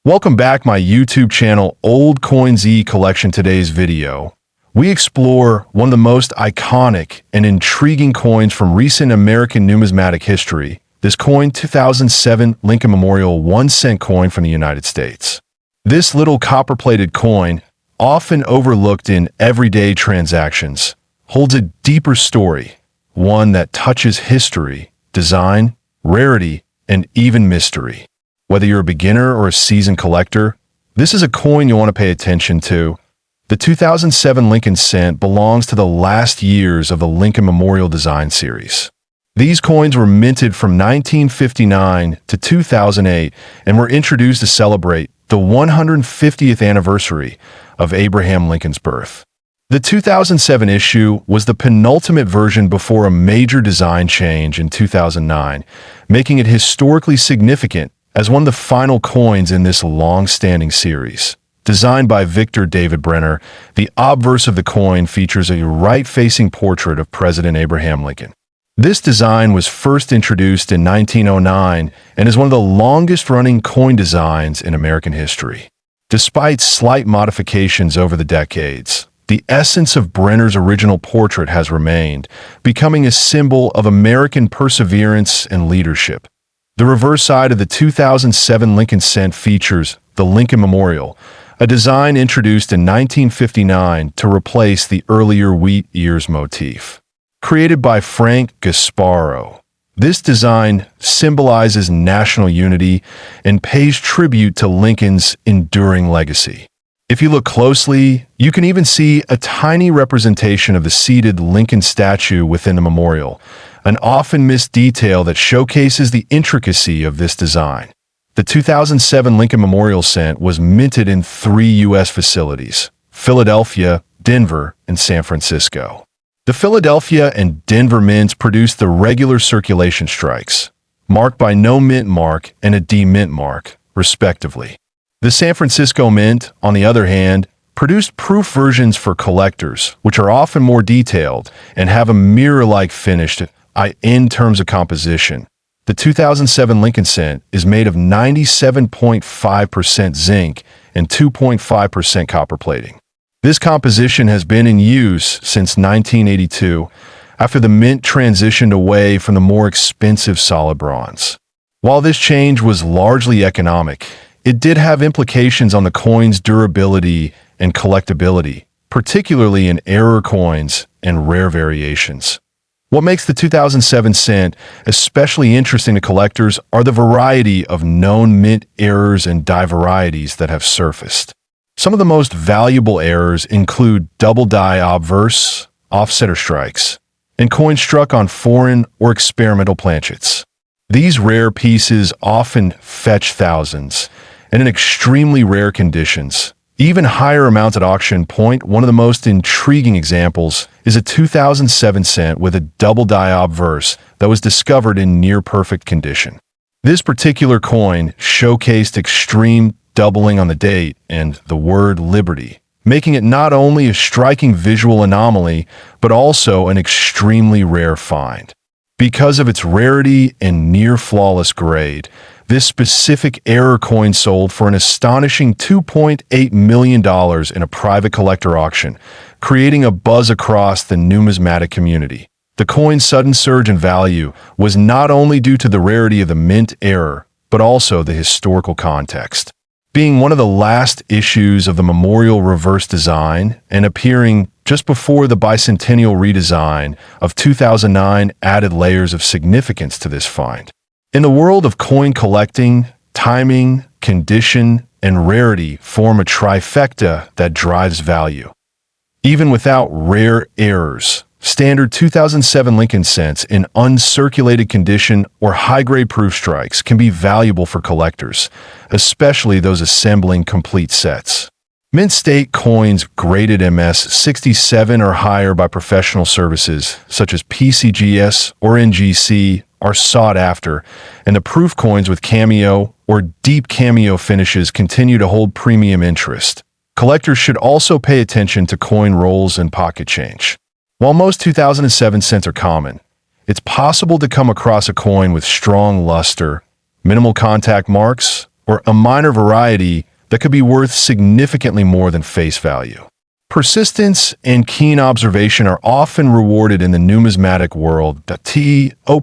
Welcome back my YouTube channel Old Coins Collection. Today's video, we explore one of the most iconic and intriguing coins from recent American numismatic history. This coin, 2007 Lincoln Memorial 1-cent coin from the United States. This little copper-plated coin, often overlooked in everyday transactions, holds a deeper story, one that touches history, design, rarity, and even mystery. Whether you're a beginner or a seasoned collector, this is a coin you want to pay attention to. The 2007 Lincoln cent belongs to the last years of the Lincoln Memorial design series. These coins were minted from 1959 to 2008 and were introduced to celebrate the 150th anniversary of Abraham Lincoln's birth. The 2007 issue was the penultimate version before a major design change in 2009, making it historically significant as one of the final coins in this long-standing series. Designed by Victor David Brenner, the obverse of the coin features a right-facing portrait of President Abraham Lincoln. This design was first introduced in 1909 and is one of the longest-running coin designs in American history. Despite slight modifications over the decades, the essence of Brenner's original portrait has remained, becoming a symbol of American perseverance and leadership. The reverse side of the 2007 Lincoln cent features the Lincoln Memorial, a design introduced in 1959 to replace the earlier wheat ears motif. Created by Frank Gasparo, this design symbolizes national unity and pays tribute to Lincoln's enduring legacy. If you look closely, you can even see a tiny representation of the seated Lincoln statue within the memorial, an often missed detail that showcases the intricacy of this design. The 2007 Lincoln Memorial cent was minted in 3 U.S. facilities: Philadelphia, Denver, and San Francisco. The Philadelphia and Denver mints produced the regular circulation strikes, marked by no mint mark and a D mint mark, respectively. The San Francisco Mint, on the other hand, produced proof versions for collectors, which are often more detailed and have a mirror-like finish in terms of composition. The 2007 Lincoln cent is made of 97.5% zinc and 2.5% copper plating. This composition has been in use since 1982, after the mint transitioned away from the more expensive solid bronze. While this change was largely economic, it did have implications on the coin's durability and collectability, particularly in error coins and rare variations. What makes the 2007 cent especially interesting to collectors are the variety of known mint errors and die varieties that have surfaced. Some of the most valuable errors include double die obverse, offsetter strikes, and coins struck on foreign or experimental planchets. These rare pieces often fetch thousands, and in extremely rare conditions, even higher amounts at auction. One of the most intriguing examples is a 2007 cent with a double die obverse that was discovered in near-perfect condition. This particular coin showcased extreme doubling on the date and the word liberty, making it not only a striking visual anomaly, but also an extremely rare find. Because of its rarity and near-flawless grade, this specific error coin sold for an astonishing $2.8 million in a private collector auction, creating a buzz across the numismatic community. The coin's sudden surge in value was not only due to the rarity of the mint error, but also the historical context. Being one of the last issues of the Memorial reverse design and appearing just before the bicentennial redesign of 2009 added layers of significance to this find. In the world of coin collecting, timing, condition, and rarity form a trifecta that drives value. Even without rare errors, standard 2007 Lincoln cents in uncirculated condition or high-grade proof strikes can be valuable for collectors, especially those assembling complete sets. Mint state coins graded MS-67 or higher by professional services, such as PCGS or NGC, are sought after, and the proof coins with cameo or deep cameo finishes continue to hold premium interest. Collectors should also pay attention to coin rolls and pocket change. While most 2007 cents are common, it's possible to come across a coin with strong luster, minimal contact marks, or a minor variety that could be worth significantly more than face value. Persistence and keen observation are often rewarded in the numismatic world.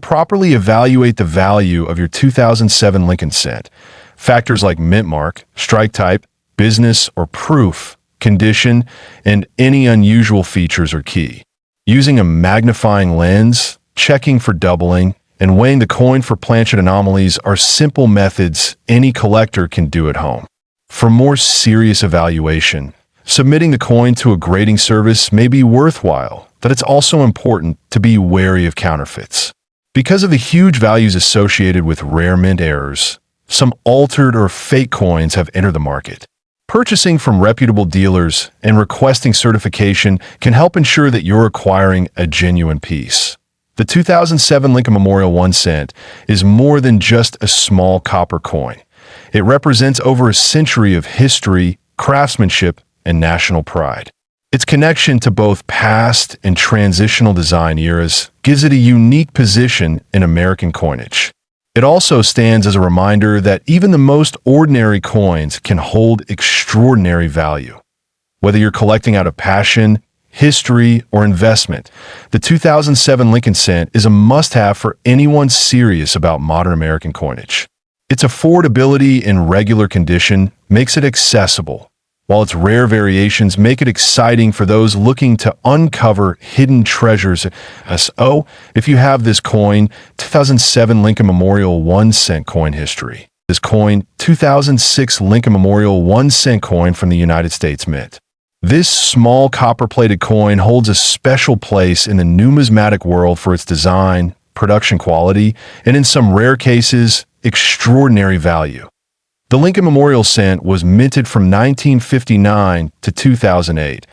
Properly evaluate the value of your 2007 Lincoln cent. Factors like mint mark, strike type, business or proof, condition, and any unusual features are key. Using a magnifying lens, checking for doubling, and weighing the coin for planchet anomalies are simple methods any collector can do at home. For more serious evaluation, submitting the coin to a grading service may be worthwhile, but it's also important to be wary of counterfeits. Because of the huge values associated with rare mint errors, some altered or fake coins have entered the market. Purchasing from reputable dealers and requesting certification can help ensure that you're acquiring a genuine piece. The 2007 Lincoln Memorial 1 cent is more than just a small copper coin. It represents over a century of history, craftsmanship, and national pride. Its connection to both past and transitional design eras gives it a unique position in American coinage. It also stands as a reminder that even the most ordinary coins can hold extraordinary value. Whether you're collecting out of passion, history, or investment, the 2007 Lincoln cent is a must-have for anyone serious about modern American coinage. Its affordability in regular condition makes it accessible, while its rare variations make it exciting for those looking to uncover hidden treasures. If you have this coin, 2007 Lincoln Memorial 1 cent coin history. This coin, 2006 Lincoln Memorial 1 cent coin from the United States Mint. This small copper-plated coin holds a special place in the numismatic world for its design, production quality, and in some rare cases, extraordinary value. The Lincoln Memorial cent was minted from 1959 to 2008,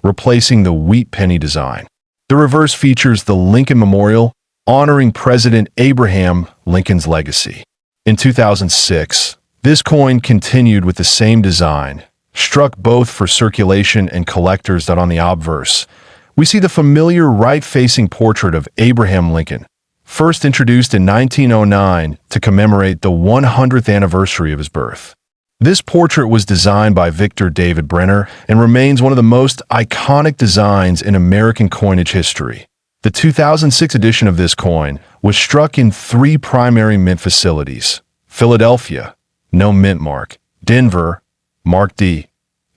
replacing the wheat penny design. The reverse features the Lincoln Memorial, honoring President Abraham Lincoln's legacy. In 2006, this coin continued with the same design, struck both for circulation and collectors. On the obverse, we see the familiar right-facing portrait of Abraham Lincoln, first introduced in 1909 to commemorate the 100th anniversary of his birth. This portrait was designed by Victor David Brenner and remains one of the most iconic designs in American coinage history. The 2006 edition of this coin was struck in 3 primary mint facilities: Philadelphia, no mint mark; Denver, Mark D;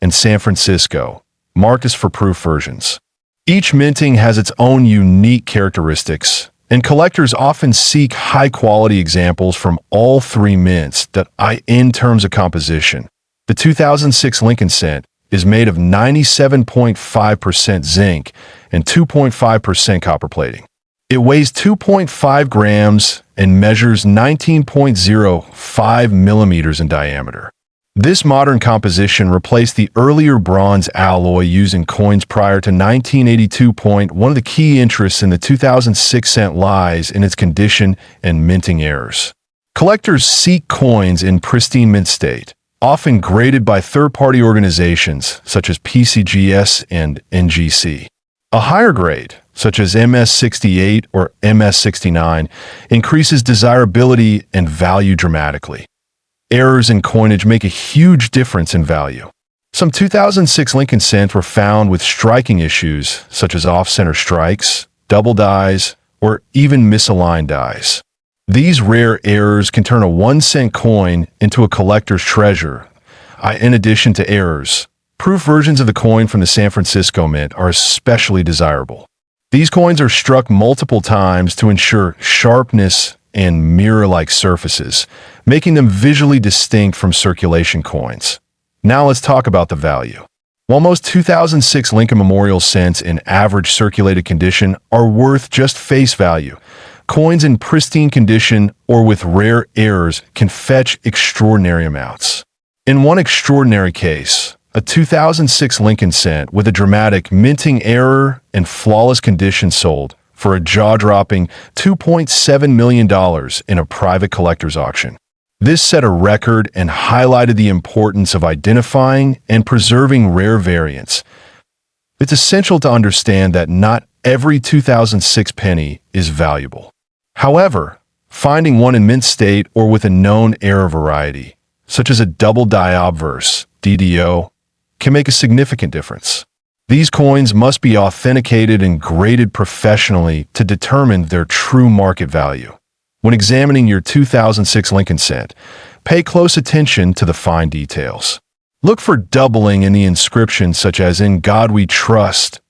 and San Francisco, marked as for proof versions. Each minting has its own unique characteristics, and collectors often seek high-quality examples from all 3 mints. In terms of composition, the 2006 Lincoln cent is made of 97.5% zinc and 2.5% copper plating. It weighs 2.5 grams and measures 19.05 millimeters in diameter. This modern composition replaced the earlier bronze alloy used in coins prior to 1982. One of the key interests in the 2006 cent lies in its condition and minting errors. Collectors seek coins in pristine mint state, often graded by third-party organizations such as PCGS and NGC. A higher grade, such as MS68 or MS69, increases desirability and value dramatically. Errors in coinage make a huge difference in value. Some 2006 Lincoln cents were found with striking issues, such as off-center strikes, double dies, or even misaligned dies. These rare errors can turn a 1 cent coin into a collector's treasure. In addition to errors, proof versions of the coin from the San Francisco Mint are especially desirable. These coins are struck multiple times to ensure sharpness and mirror-like surfaces, making them visually distinct from circulation coins. Now let's talk about the value. While most 2006 Lincoln Memorial cents in average circulated condition are worth just face value, coins in pristine condition or with rare errors can fetch extraordinary amounts. In one extraordinary case, a 2006 Lincoln cent with a dramatic minting error and flawless condition sold for a jaw-dropping $2.7 million in a private collector's auction. This set a record and highlighted the importance of identifying and preserving rare variants. It's essential to understand that not every 2006 penny is valuable. However, finding one in mint state or with a known error variety, such as a double die obverse, DDO, can make a significant difference. These coins must be authenticated and graded professionally to determine their true market value. When examining your 2006 Lincoln cent, pay close attention to the fine details. Look for doubling in the inscription such as "In God We Trust"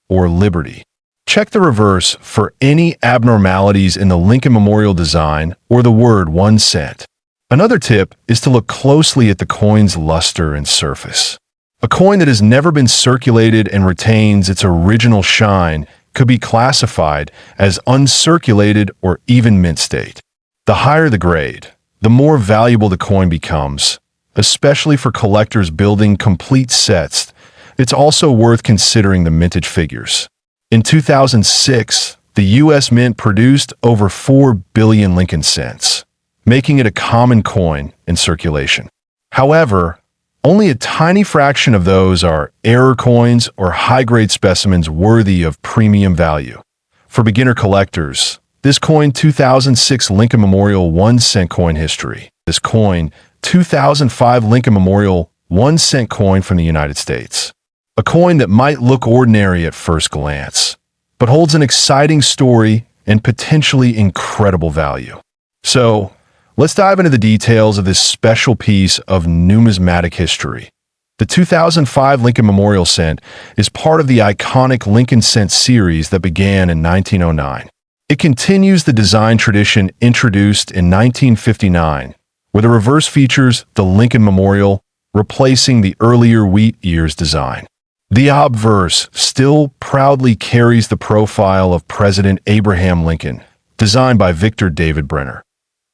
or "Liberty." Check the reverse for any abnormalities in the Lincoln Memorial design or the word 1 cent. Another tip is to look closely at the coin's luster and surface. A coin that has never been circulated and retains its original shine could be classified as uncirculated or even mint state. The higher the grade, the more valuable the coin becomes, especially for collectors building complete sets. It's also worth considering the mintage figures. In 2006, the U.S. Mint produced over 4 billion Lincoln cents, making it a common coin in circulation. However, only a tiny fraction of those are error coins or high-grade specimens worthy of premium value. For beginner collectors, this coin 2006 Lincoln Memorial 1 cent coin history. This coin 2005 Lincoln Memorial 1 cent coin from the United States. A coin that might look ordinary at first glance, but holds an exciting story and potentially incredible value. So, let's dive into the details of this special piece of numismatic history. The 2005 Lincoln Memorial Cent is part of the iconic Lincoln Cent series that began in 1909. It continues the design tradition introduced in 1959, where the reverse features the Lincoln Memorial, replacing the earlier wheat ears design. The obverse still proudly carries the profile of President Abraham Lincoln, designed by Victor David Brenner.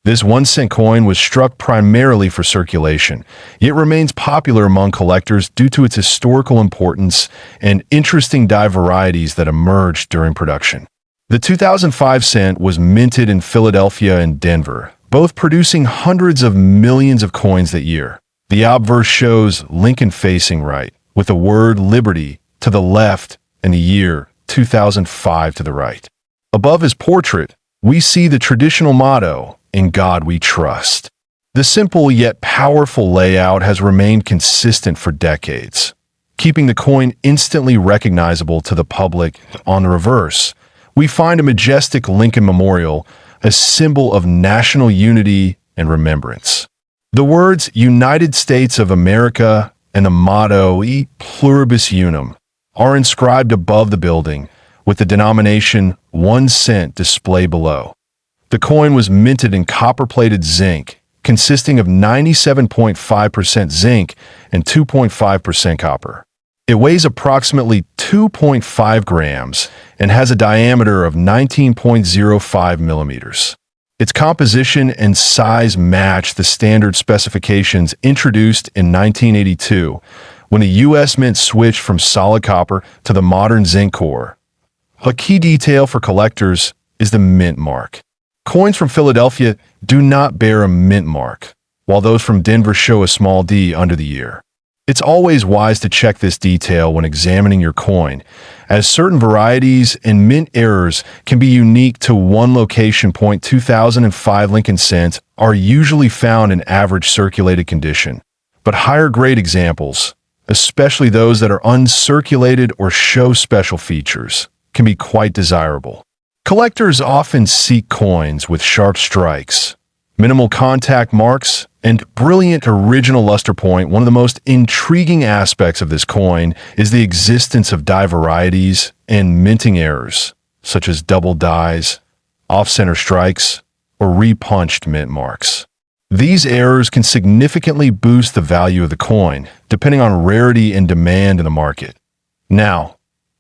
This 1 cent coin was struck primarily for circulation, yet remains popular among collectors due to its historical importance and interesting die varieties that emerged during production. The 2005 cent was minted in Philadelphia and Denver, both producing hundreds of millions of coins that year. The obverse shows Lincoln facing right, with the word "Liberty" to the left and the year 2005 to the right. Above his portrait, we see the traditional motto, "In God We Trust." The simple yet powerful layout has remained consistent for decades, keeping the coin instantly recognizable to the public. On the reverse, we find a majestic Lincoln Memorial, a symbol of national unity and remembrance. The words "United States of America" and the motto "E Pluribus Unum" are inscribed above the building, with the denomination 1 cent displayed below. The coin was minted in copper-plated zinc, consisting of 97.5% zinc and 2.5% copper. It weighs approximately 2.5 grams and has a diameter of 19.05 millimeters. Its composition and size match the standard specifications introduced in 1982, when the U.S. Mint switched from solid copper to the modern zinc core. A key detail for collectors is the mint mark. Coins from Philadelphia do not bear a mint mark, while those from Denver show a small D under the ear. It's always wise to check this detail when examining your coin, as certain varieties and mint errors can be unique to one location. 2005 Lincoln cents are usually found in average circulated condition, but higher grade examples, especially those that are uncirculated or show special features, can be quite desirable. Collectors often seek coins with sharp strikes, minimal contact marks, and brilliant original luster point. One of the most intriguing aspects of this coin is the existence of die varieties and minting errors, such as double dies, off-center strikes, or repunched mint marks. These errors can significantly boost the value of the coin, depending on rarity and demand in the market. Now,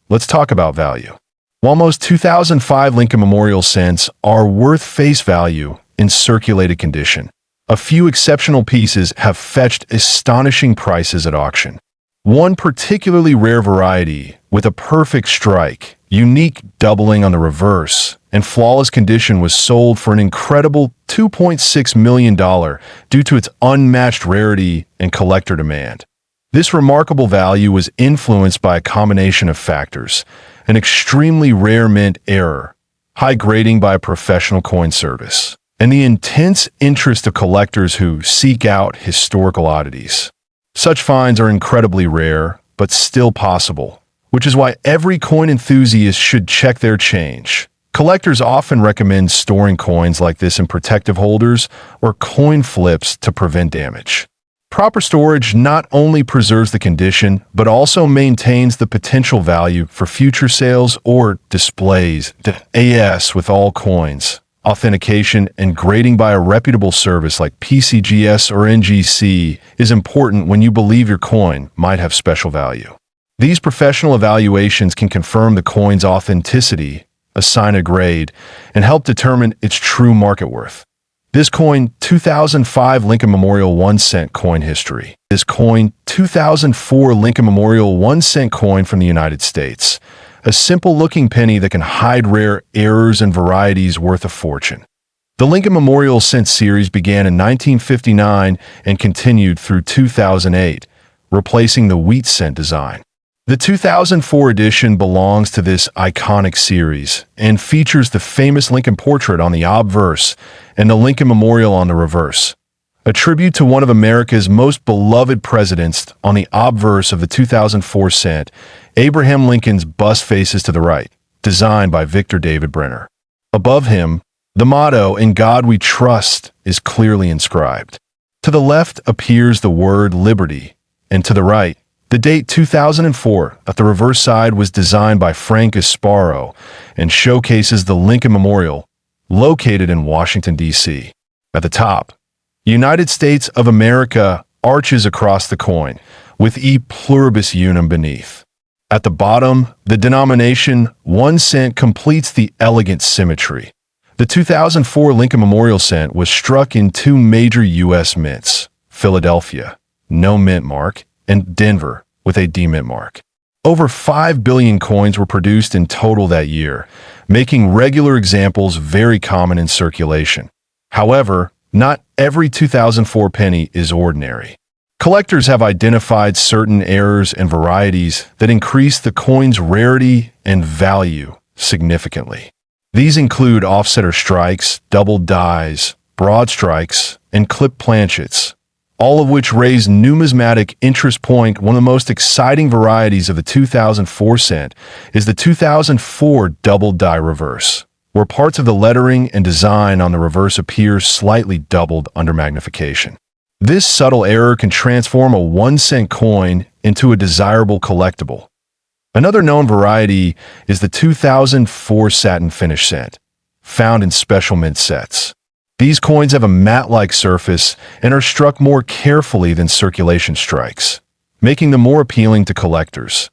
let's talk about value. While most 2005 Lincoln Memorial cents are worth face value in circulated condition, a few exceptional pieces have fetched astonishing prices at auction. One particularly rare variety, with a perfect strike, unique doubling on the reverse, and flawless condition, was sold for an incredible $2.6 million due to its unmatched rarity and collector demand. This remarkable value was influenced by a combination of factors: an extremely rare mint error, high grading by a professional coin service, and the intense interest of collectors who seek out historical oddities. Such finds are incredibly rare, but still possible, which is why every coin enthusiast should check their change. Collectors often recommend storing coins like this in protective holders or coin flips to prevent damage. Proper storage not only preserves the condition, but also maintains the potential value for future sales or displays. As with all coins, authentication and grading by a reputable service like PCGS or NGC is important when you believe your coin might have special value. These professional evaluations can confirm the coin's authenticity, assign a grade, and help determine its true market worth. This coin, 2005 Lincoln Memorial 1-cent coin history. This coin, 2004 Lincoln Memorial 1-cent coin from the United States. A simple-looking penny that can hide rare errors and varieties worth a fortune. The Lincoln Memorial cent series began in 1959 and continued through 2008, replacing the wheat cent design. The 2004 edition belongs to this iconic series and features the famous Lincoln portrait on the obverse and the Lincoln Memorial on the reverse. A tribute to one of America's most beloved presidents on the obverse of the 2004 cent, Abraham Lincoln's bust faces to the right, designed by Victor David Brenner. Above him, the motto, "In God We Trust," is clearly inscribed. To the left appears the word liberty, and to the right, the date 2004 at the reverse side was designed by Frank Sparrow and showcases the Lincoln Memorial, located in Washington, D.C. At the top, United States of America arches across the coin, with E pluribus unum beneath. At the bottom, the denomination 1 cent completes the elegant symmetry. The 2004 Lincoln Memorial cent was struck in 2 major U.S. mints, Philadelphia, no mint mark, and Denver, with a D-mint mark. Over 5 billion coins were produced in total that year, making regular examples very common in circulation. However, not every 2004 penny is ordinary. Collectors have identified certain errors and varieties that increase the coin's rarity and value significantly. These include offsetter strikes, double dies, broad strikes, and clip planchets, all of which raise numismatic interest point. One of the most exciting varieties of the 2004 cent is the 2004 double die reverse, where parts of the lettering and design on the reverse appear slightly doubled under magnification. This subtle error can transform a 1 cent coin into a desirable collectible. Another known variety is the 2004 satin finish cent, found in special mint sets. These coins have a matte-like surface and are struck more carefully than circulation strikes, making them more appealing to collectors.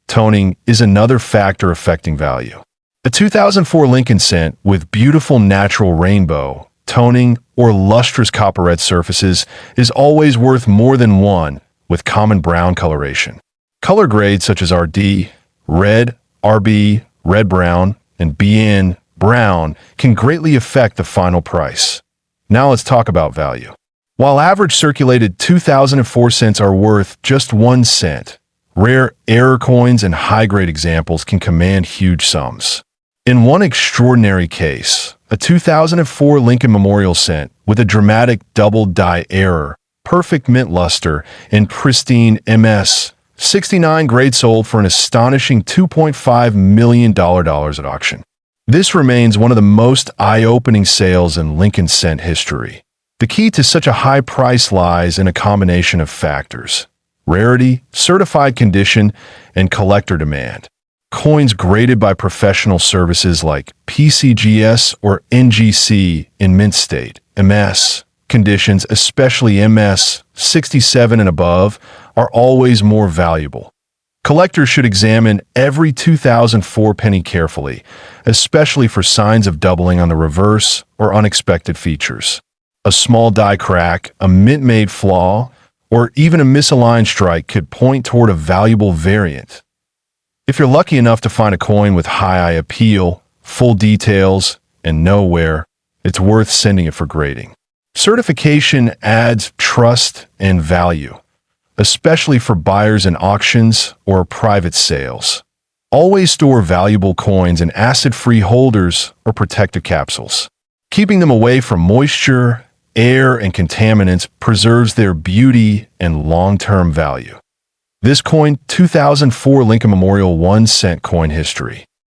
Toning is another factor affecting value. A 2004 Lincoln cent with beautiful natural rainbow, toning, or lustrous copperette surfaces is always worth more than one with common brown coloration. Color grades such as RD, red, RB, red-brown, and BN, brown, can greatly affect the final price. Now let's talk about value. While average circulated 2004 cents are worth just 1 cent, rare error coins and high-grade examples can command huge sums. In one extraordinary case, a 2004 Lincoln Memorial cent with a dramatic double die error, perfect mint luster, and pristine MS 69 grade sold for an astonishing $2.5 million at auction. This remains one of the most eye-opening sales in Lincoln cent history. The key to such a high price lies in a combination of factors: rarity, certified condition, and collector demand. Coins graded by professional services like PCGS or NGC in mint state, MS, conditions, especially MS 67 and above, are always more valuable. Collectors should examine every 2004 penny carefully, especially for signs of doubling on the reverse or unexpected features. A small die crack, a mint-made flaw, or even a misaligned strike could point toward a valuable variant. If you're lucky enough to find a coin with high eye appeal, full details, and no wear, it's worth sending it for grading. Certification adds trust and value, especially for buyers in auctions or private sales. Always store valuable coins in acid-free holders or protective capsules. Keeping them away from moisture, air, and contaminants preserves their beauty and long-term value. This coin, 2004 Lincoln Memorial 1 cent coin history.